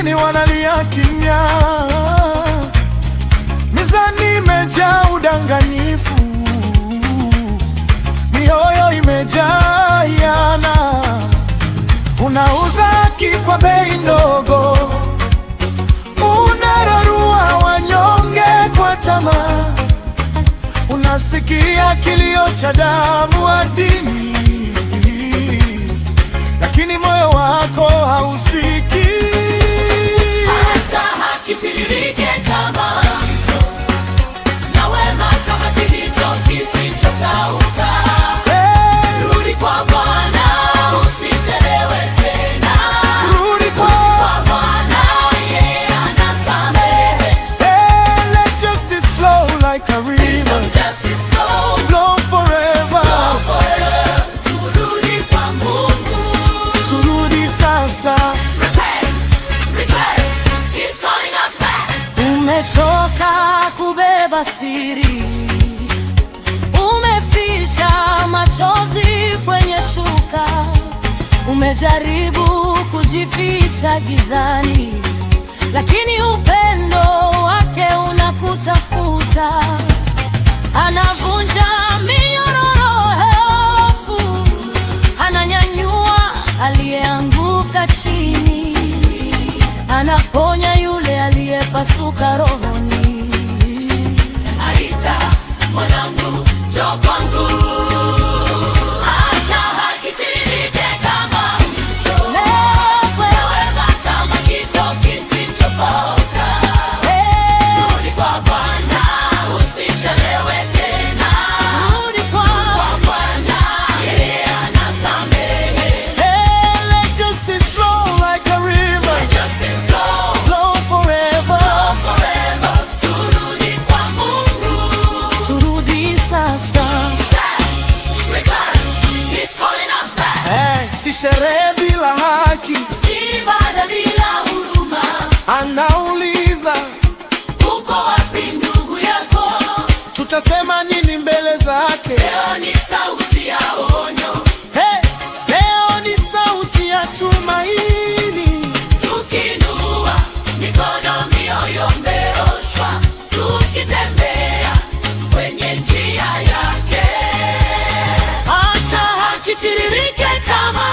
lakini wanalia kimya. Mizani imejaa udanganyifu, mioyo imejaa hiana. Unauza haki kwa bei ndogo, unararua wanyonge kwa tamaa. Unasikia kilio cha damu adini, lakini moyo wako hausiki. Acha haki tiririke kama mto, na wema kama kijito kisichokauka. Rudi kwa Bwana, usichelewe tena. Rudi kwa Bwana, yeye anasamehe. Let justice flow like a river, Justice flow, flow forever. flow forever. Turudi kwa Mungu. Turudi sasa. Repent, return, He's calling us back. Umechoka kubeba siri, umeficha machozi kwenye shuka, umejaribu kujificha gizani, lakini upendo wake unakutafuta. Anavunja minyororo hofu, ananyanyua aliyeanguka chini, anaponya yule aliyepasuka rohoni. Aita mwanangu, njoo kwangu. Acha haki tiririke kama mto, na wema kama kijito kisichokauka. Rudi kwa Bwana, usichelewe tena. Rudi kwa Bwana, yeye anasamehe. Let justice flow like a river, Justice flow, flow forever. forever. Turudi kwa Mungu. turudi sasa. Return, He's calling us back. Si sherehe bila haki, Si ibada bila huruma. anauliza Uko wapi ndugu yako? tutasema nini mbele zake? Leo ni sauti ya onyo, Leo ni sauti ya tumaini. tukinua mikono, mioyo imeoshwa, tukitembea kwenye njia yake. Acha haki tiririke kama